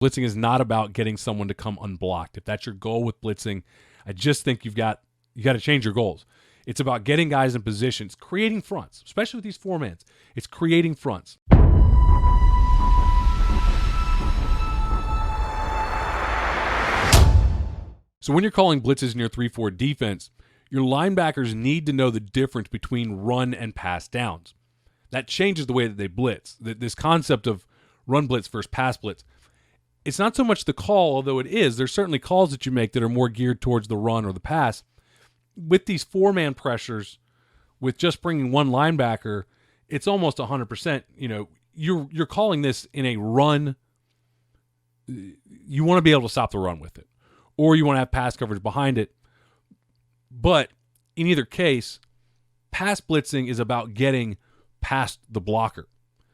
Blitzing is not about getting someone to come unblocked. If that's your goal with blitzing, I just think you got to change your goals. It's about getting guys in positions, creating fronts, especially with these four-mans. It's creating fronts. So when you're calling blitzes in your 3-4 defense, your linebackers need to know the difference between run and pass downs. That changes the way that they blitz. This concept of run blitz versus pass blitz, it's not so much the call, although it is. There's certainly calls that you make that are more geared towards the run or the pass. With these four-man pressures, with just bringing one linebacker, it's almost 100%. You're calling this in a run. You want to be able to stop the run with it, or you want to have pass coverage behind it. But in either case, pass blitzing is about getting past the blocker.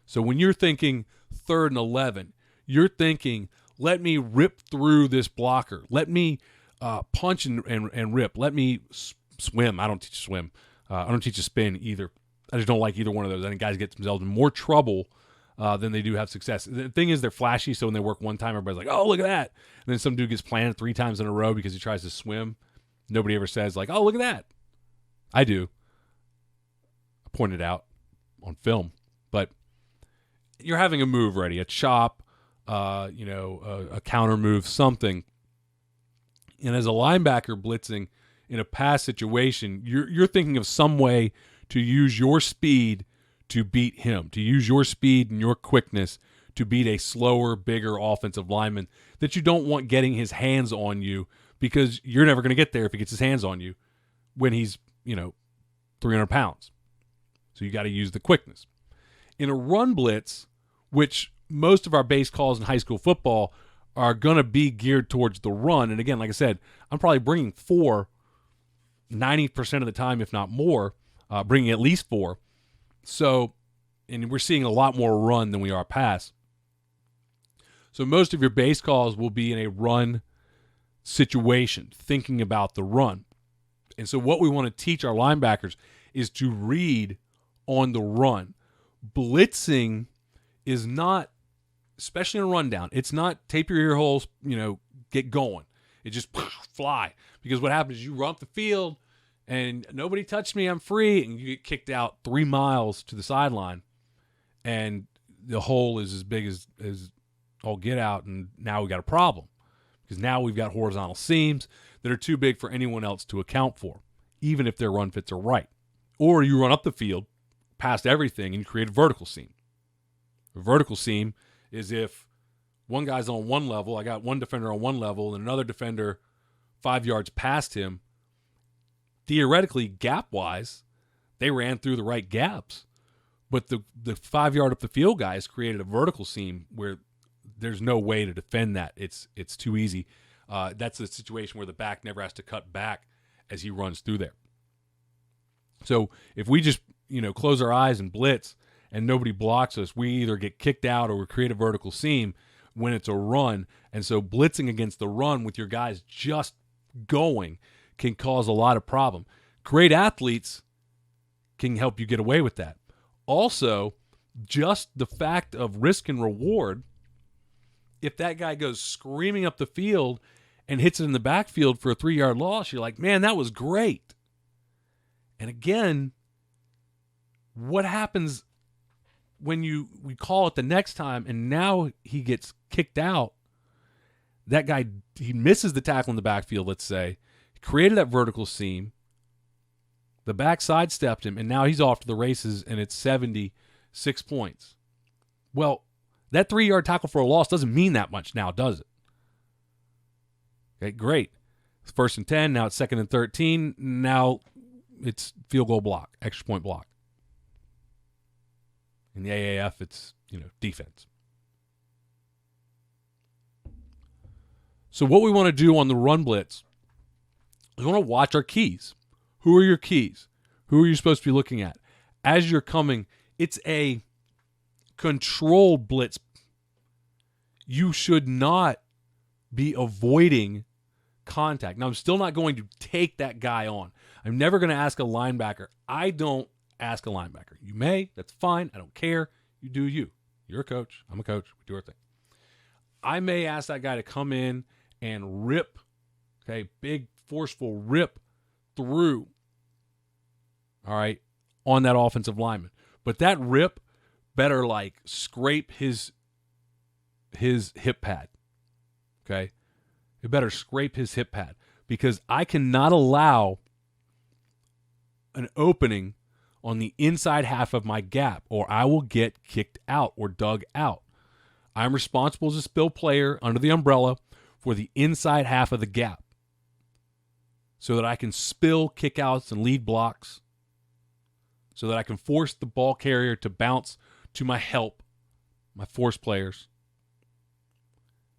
So when you're thinking 3rd and 11, you're thinking, let me rip through this blocker. Let me punch and rip. Let me swim. I don't teach swim. I don't teach a spin either. I just don't like either one of those. I think guys get themselves in more trouble than they do have success. The thing is, they're flashy, so when they work one time, everybody's like, oh, look at that. And then some dude gets planted 3 times in a row because he tries to swim. Nobody ever says, like, oh, look at that. I do. I point it out on film. But you're having a move ready, a chop, a counter move, something. And as a linebacker blitzing in a pass situation, you're thinking of some way to use your speed to beat him, to use your speed and your quickness to beat a slower, bigger offensive lineman that you don't want getting his hands on you, because you're never going to get there if he gets his hands on you when he's, 300 pounds. So you got to use the quickness. In a run blitz, which most of our base calls in high school football are going to be geared towards the run. And again, like I said, I'm probably bringing 4 90% of the time, if not more, bringing at least 4. So, and we're seeing a lot more run than we are pass. So most of your base calls will be in a run situation, thinking about the run. And so what we want to teach our linebackers is to read on the run. Blitzing is not, especially in a rundown, it's not tape your ear holes, get going. It just fly. Because what happens is you run up the field and nobody touched me, I'm free, and you get kicked out 3 miles to the sideline, and the hole is as big as all get out, and now we got a problem. Because now we've got horizontal seams that are too big for anyone else to account for, even if their run fits are right. Or you run up the field past everything and you create a vertical seam. A vertical seam is if one guy's on one level, I got one defender on one level, and another defender 5 yards past him. Theoretically, gap-wise, they ran through the right gaps. But the 5 yard up the field guys created a vertical seam where there's no way to defend that. It's too easy. That's a situation where the back never has to cut back as he runs through there. So if we just close our eyes and blitz and nobody blocks us, we either get kicked out or we create a vertical seam when it's a run. And so blitzing against the run with your guys just going can cause a lot of problem. Great athletes can help you get away with that. Also, just the fact of risk and reward, if that guy goes screaming up the field and hits it in the backfield for a 3 yard loss, you're like, man, that was great. And again, what happens when we call it the next time and now he gets kicked out? That guy, he misses the tackle in the backfield, let's say, created that vertical seam, the back sidestepped him, and now he's off to the races, and it's 76 points. Well, that 3 yard tackle for a loss doesn't mean that much now, does it? Okay, great. It's 1st and 10, now it's 2nd and 13, now it's field goal block, extra point block. In the AAF, it's, defense. So what we want to do on the run blitz is we want to watch our keys. Who are your keys? Who are you supposed to be looking at? As you're coming, it's a controlled blitz. You should not be avoiding contact. Now, I'm still not going to take that guy on. I'm never going to ask a linebacker. I don't ask a linebacker. You may. That's fine. I don't care. You do you. You're a coach. I'm a coach. We do our thing. I may ask that guy to come in and rip, okay, big, forceful rip through, all right, on that offensive lineman. But that rip better like scrape his hip pad, okay? It better scrape his hip pad because I cannot allow an opening on the inside half of my gap or I will get kicked out or dug out. I'm responsible as a spill player under the umbrella for the inside half of the gap so that I can spill kickouts and lead blocks, so that I can force the ball carrier to bounce to my help, my force players.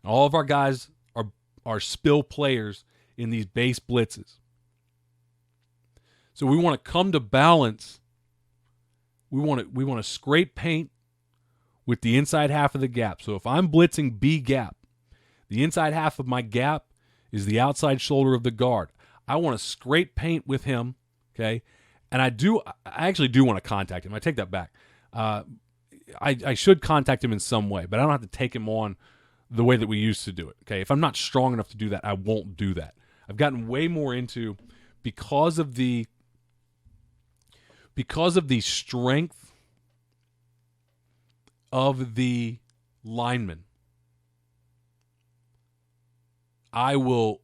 All of our guys are spill players in these base blitzes. So we want to come to balance. We want to scrape paint with the inside half of the gap. So if I'm blitzing B gap, the inside half of my gap is the outside shoulder of the guard. I want to scrape paint with him, okay? And I actually do want to contact him. I take that back. I should contact him in some way, but I don't have to take him on the way that we used to do it, okay? If I'm not strong enough to do that, I won't do that. I've gotten way more into, because of the strength of the lineman, I will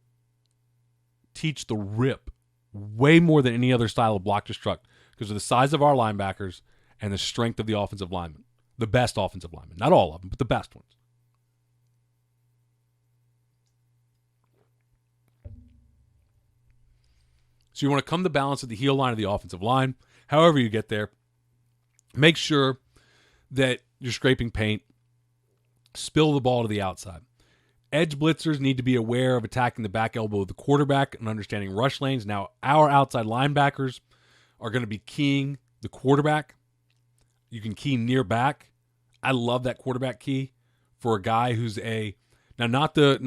teach the rip way more than any other style of block destruct because of the size of our linebackers and the strength of the offensive linemen. The best offensive linemen. Not all of them, but the best ones. So you want to come to balance at the heel line of the offensive line. However you get there, make sure that you're scraping paint. Spill the ball to the outside. Edge blitzers need to be aware of attacking the back elbow of the quarterback and understanding rush lanes. Now, our outside linebackers are going to be keying the quarterback. You can key near back. I love that quarterback key for a guy who's not the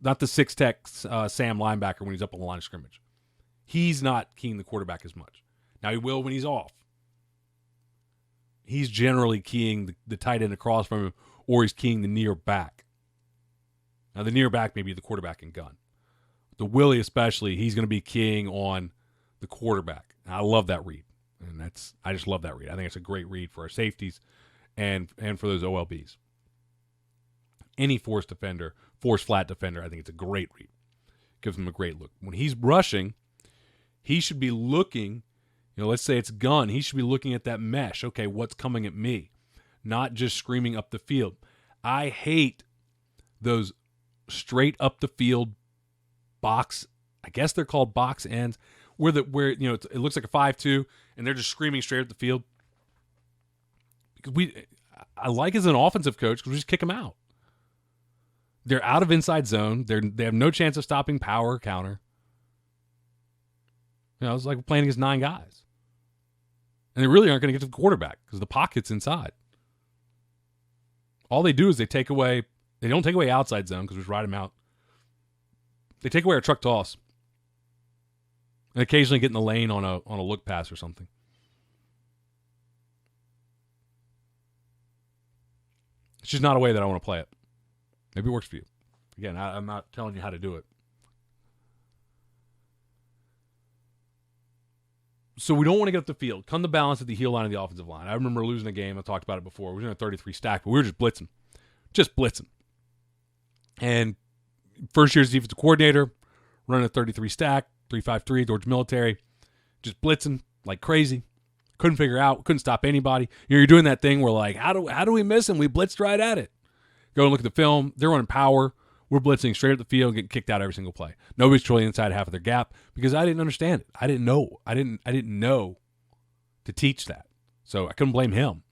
6-tech Sam linebacker when he's up on the line of scrimmage. He's not keying the quarterback as much. Now he will when he's off. He's generally keying the tight end across from him, or he's keying the near back. Now, the near back may be the quarterback and gun. The Willie especially, he's going to be keying on the quarterback. And I love that read. And I just love that read. I think it's a great read for our safeties and for those OLBs. Any force flat defender, I think it's a great read. Gives them a great look. When he's rushing, he should be looking, let's say it's gun. He should be looking at that mesh. Okay, what's coming at me? Not just screaming up the field. I hate those straight up the field box, I guess they're called box ends, where it looks like a 5-2 and they're just screaming straight up the field. Because I like as an offensive coach because we just kick them out. They're out of inside zone. They have no chance of stopping power or counter. It's like playing against 9 guys. And they really aren't going to get to the quarterback because the pocket's inside. All they do is they don't take away outside zone because we just ride them out. They take away our truck toss. And occasionally get in the lane on a look pass or something. It's just not a way that I want to play it. Maybe it works for you. Again, I'm not telling you how to do it. So we don't want to get up the field. Come to balance at the heel line of the offensive line. I remember losing a game. I talked about it before. We were in a 33 stack, but we were just blitzing. Just blitzing. And first year's defensive coordinator, running a 33 stack, 3-5-3, Georgia military, just blitzing like crazy. Couldn't figure out, couldn't stop anybody. You're doing that thing where like, how do we miss him? We blitzed right at it. Go and look at the film. They're running power. We're blitzing straight at the field, getting kicked out every single play. Nobody's controlling the inside half of their gap because I didn't understand it. I didn't know. I didn't know to teach that. So I couldn't blame him.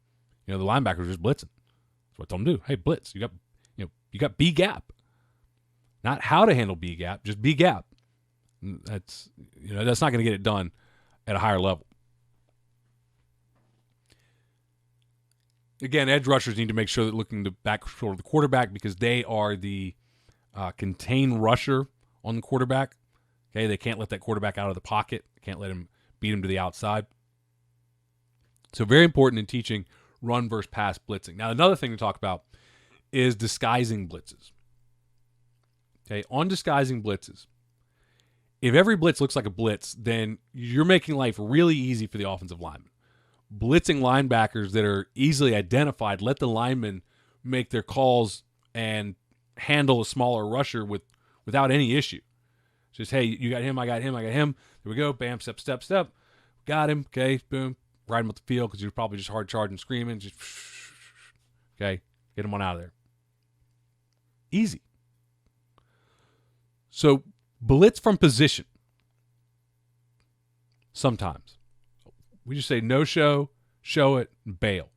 The linebackers were just blitzing. That's what I told him to do. Hey, blitz. You got B gap. Not how to handle B gap, just B gap. That's not going to get it done at a higher level. Again, edge rushers need to make sure that looking to back shoulder the quarterback because they are the contained rusher on the quarterback. Okay, they can't let that quarterback out of the pocket. Can't let him beat him to the outside. So very important in teaching run versus pass blitzing. Now, another thing to talk about is disguising blitzes. Okay, on disguising blitzes, if every blitz looks like a blitz, then you're making life really easy for the offensive lineman. Blitzing linebackers that are easily identified, let the linemen make their calls and handle a smaller rusher without any issue. Just, hey, you got him, I got him, I got him. There we go. Bam, step, step, step. Got him. Okay, boom. Ride him up the field because you're probably just hard charging, screaming. Just, okay, get him on out of there. Easy. So, blitz from position. Sometimes. We just say no show, show it, and bail.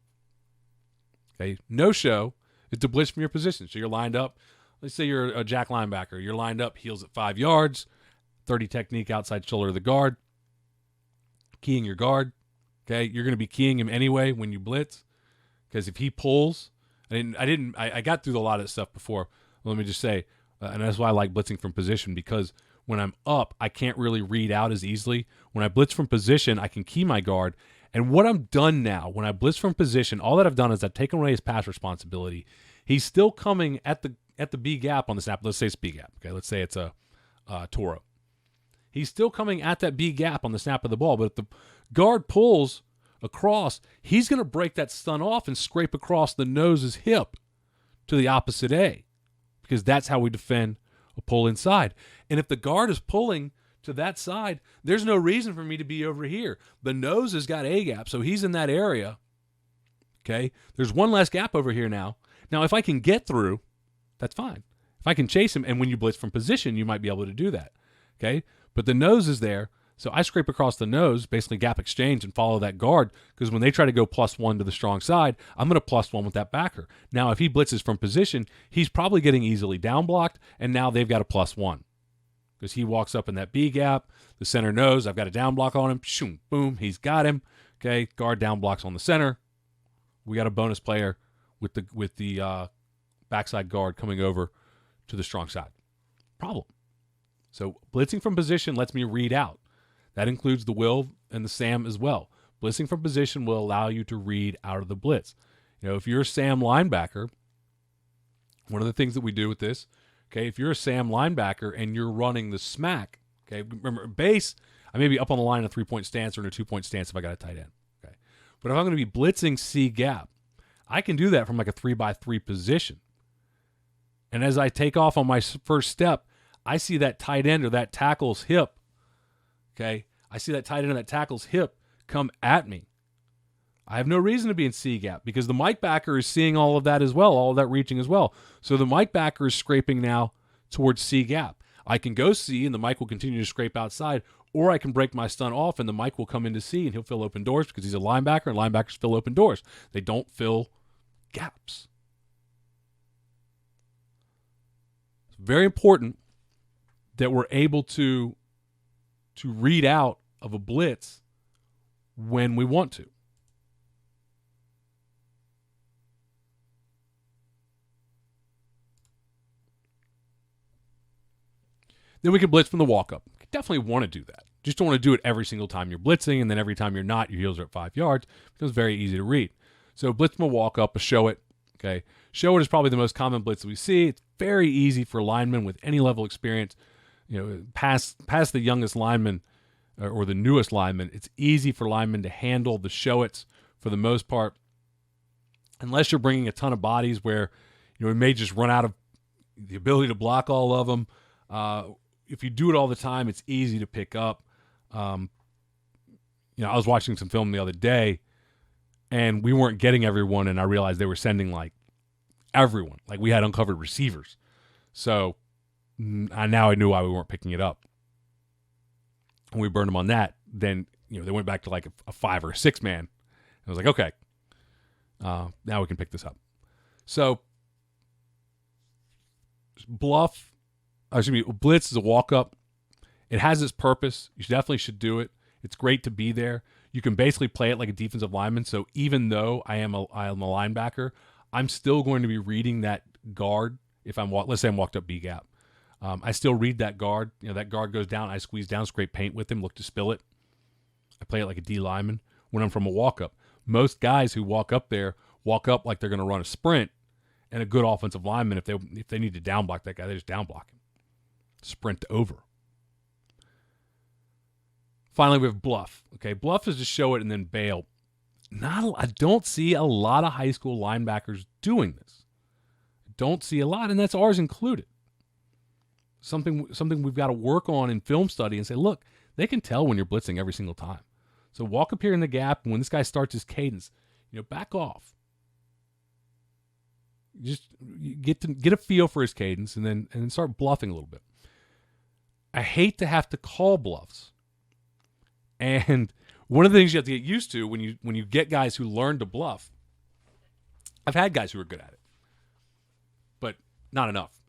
Okay, no show is to blitz from your position. So you're lined up. Let's say you're a jack linebacker. You're lined up, heels at 5 yards, 30 technique outside shoulder of the guard, keying your guard. Okay, you're going to be keying him anyway when you blitz, because if he pulls, I got through a lot of this stuff before. Let me just say, and that's why I like blitzing from position, because when I'm up, I can't really read out as easily. When I blitz from position, I can key my guard. And what I'm done now, when I blitz from position, all that I've done is I've taken away his pass responsibility. He's still coming at the B gap on the snap. Let's say it's B gap. Okay, let's say it's a Toro. He's still coming at that B gap on the snap of the ball. But if the guard pulls across, he's going to break that stun off and scrape across the nose's hip to the opposite A, because that's how we defend a pull inside. And if the guard is pulling to that side, there's no reason for me to be over here. The nose has got A gap, so he's in that area. Okay, there's one less gap over here now. Now, if I can get through, that's fine. If I can chase him, and when you blitz from position, you might be able to do that. Okay, but the nose is there, so I scrape across the nose, basically gap exchange, and follow that guard, because when they try to go +1 to the strong side, I'm going to +1 with that backer. Now, if he blitzes from position, he's probably getting easily down blocked, and now they've got a +1. Because he walks up in that B gap, the center knows I've got a down block on him, shoom, boom, he's got him. Okay, guard down blocks on the center. We got a bonus player with the backside guard coming over to the strong side. Problem. So blitzing from position lets me read out. That includes the Will and the Sam as well. Blitzing from position will allow you to read out of the blitz. You know, if you're a Sam linebacker, one of the things that we do with this, okay, if you're a Sam linebacker and you're running the smack, okay, remember, base, I may be up on the line in a 3-point stance or in a 2-point stance if I got a tight end, okay. But if I'm going to be blitzing C gap, I can do that from like a 3-by-3 position. And as I take off on my first step, I see that tight end or that tackle's hip, okay, I see that tight end or that tackle's hip come at me. I have no reason to be in C gap because the Mike backer is seeing all of that as well, all of that reaching as well. So the Mike backer is scraping now towards C gap. I can go C and the Mike will continue to scrape outside, or I can break my stun off and the Mike will come into C and he'll fill open doors because he's a linebacker and linebackers fill open doors. They don't fill gaps. It's very important that we're able to read out of a blitz when we want to. Then we can blitz from the walk-up. You definitely want to do that. Just don't want to do it every single time you're blitzing, and then every time you're not, your heels are at 5 yards. It becomes very easy to read. So blitz from a walk-up, a show it. Okay, show it is probably the most common blitz that we see. It's very easy for linemen with any level of experience. You know, past the youngest lineman or the newest lineman, it's easy for linemen to handle the show-its for the most part, unless you're bringing a ton of bodies where, you know, it may just run out of the ability to block all of them. If you do it all the time, it's easy to pick up. You know, I was watching some film the other day, and we weren't getting everyone, and I realized they were sending, like, everyone. Like, we had uncovered receivers. So now I knew why we weren't picking it up. And we burned them on that. Then, you know, they went back to, like, a 5 or a 6 man. I was like, okay, now we can pick this up. So blitz is a walk-up. It has its purpose. You definitely should do it. It's great to be there. You can basically play it like a defensive lineman. So even though I am a linebacker, I'm still going to be reading that guard. If let's say I'm walked up B gap, I still read that guard. You know, that guard goes down. I squeeze down, scrape paint with him, look to spill it. I play it like a D lineman when I'm from a walk-up. Most guys who walk up there walk up like they're going to run a sprint, and a good offensive lineman, if they need to down block that guy, they just down block him. Sprint over. Finally, we have bluff. Okay, bluff is to show it and then bail. I don't see a lot of high school linebackers doing this. Don't see a lot, and that's ours included. Something we've got to work on in film study and say, look, they can tell when you're blitzing every single time. So walk up here in the gap, and when this guy starts his cadence, back off. Just get a feel for his cadence, and then start bluffing a little bit. I hate to have to call bluffs. And one of the things you have to get used to when you get guys who learn to bluff, I've had guys who are good at it, but not enough.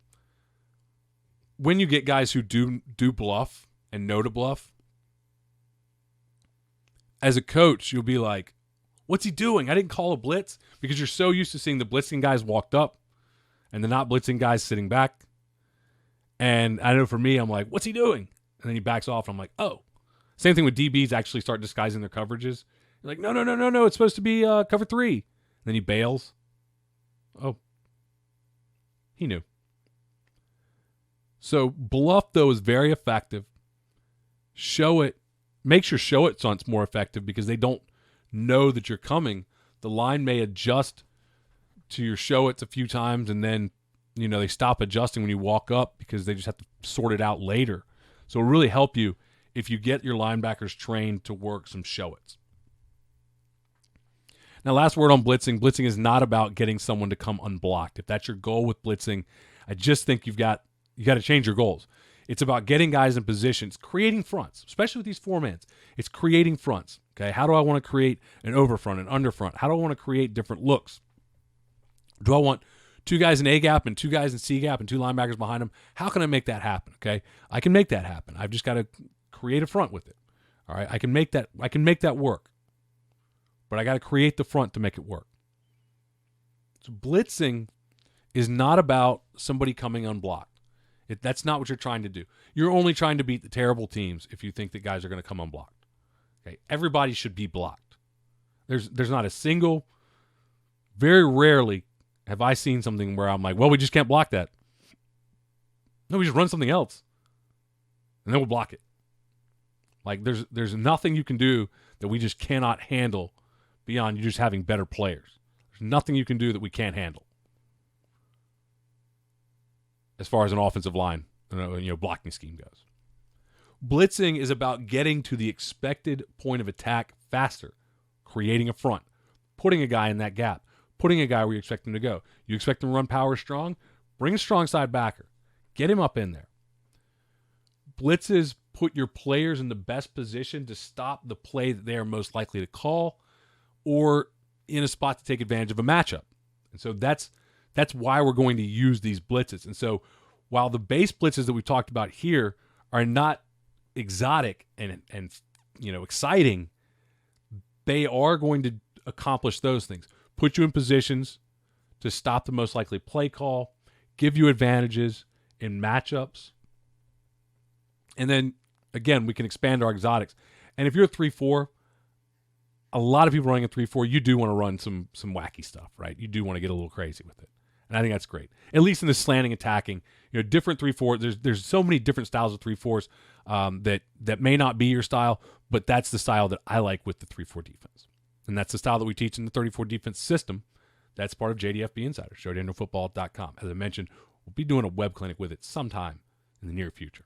When you get guys who do bluff and know to bluff, as a coach, you'll be like, what's he doing? I didn't call a blitz, because you're so used to seeing the blitzing guys walked up and the not blitzing guys sitting back. And I know for me, I'm like, what's he doing? And then he backs off. And I'm like, oh. Same thing with DBs actually start disguising their coverages. You're like, no, it's supposed to be cover 3. And then he bails. Oh, he knew. So bluff, though, is very effective. Show it. Make sure show it so it's more effective, because they don't know that you're coming. The line may adjust to your show it's a few times, and then they stop adjusting when you walk up, because they just have to sort it out later. So it'll really help you if you get your linebackers trained to work some show-its. Now, last word on blitzing. Blitzing is not about getting someone to come unblocked. If that's your goal with blitzing, I just think you got to change your goals. It's about getting guys in positions, creating fronts, especially with these 4-mans. It's creating fronts. Okay, how do I want to create an overfront, an underfront? How do I want to create different looks? Do I want 2 guys in A gap and 2 guys in C gap and 2 linebackers behind them? How can I make that happen? Okay, I can make that happen. I've just got to create a front with it. All right, I can make that work, but I got to create the front to make it work. So blitzing is not about somebody coming unblocked. That's not what you're trying to do. You're only trying to beat the terrible teams if you think that guys are going to come unblocked. Okay, everybody should be blocked. There's not a single. Very rarely have I seen something where I'm like, well, we just can't block that. No, we just run something else, and then we'll block it. Like there's nothing you can do that we just cannot handle beyond you just having better players. There's nothing you can do that we can't handle as far as an offensive line, blocking scheme goes. Blitzing is about getting to the expected point of attack faster, creating a front, putting a guy in that gap, putting a guy where you expect him to go. You expect him to run power strong? Bring a strong side backer. Get him up in there. Blitzes put your players in the best position to stop the play that they are most likely to call, or in a spot to take advantage of a matchup. And so that's why we're going to use these blitzes. And so while the base blitzes that we talked about here are not exotic and exciting, they are going to accomplish those things. Put you in positions to stop the most likely play call, give you advantages in matchups. And then, again, we can expand our exotics. And if you're a 3-4, a lot of people running a 3-4, you do want to run some wacky stuff, right? You do want to get a little crazy with it. And I think that's great. At least in the slanting attacking, different 3-4. There's so many different styles of 3-4s that may not be your style, but that's the style that I like with the 3-4 defense. And that's the style that we teach in the 34 defense system. That's part of JDFB Insider, ShowdownFootball.com. As I mentioned, we'll be doing a web clinic with it sometime in the near future.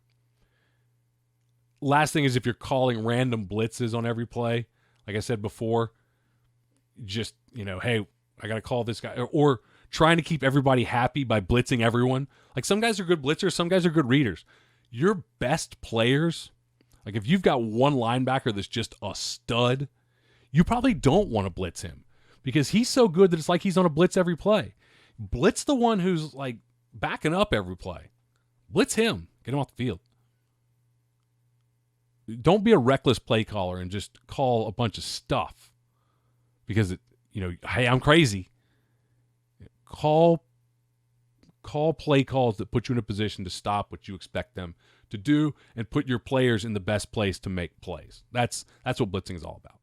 Last thing is, if you're calling random blitzes on every play, like I said before, just, hey, I got to call this guy. Or trying to keep everybody happy by blitzing everyone. Like, some guys are good blitzers, some guys are good readers. Your best players, like if you've got one linebacker that's just a stud, you probably don't want to blitz him because he's so good that it's like he's on a blitz every play. Blitz the one who's like backing up every play. Blitz him. Get him off the field. Don't be a reckless play caller and just call a bunch of stuff because hey, I'm crazy. Call play calls that put you in a position to stop what you expect them to do and put your players in the best place to make plays. That's what blitzing is all about.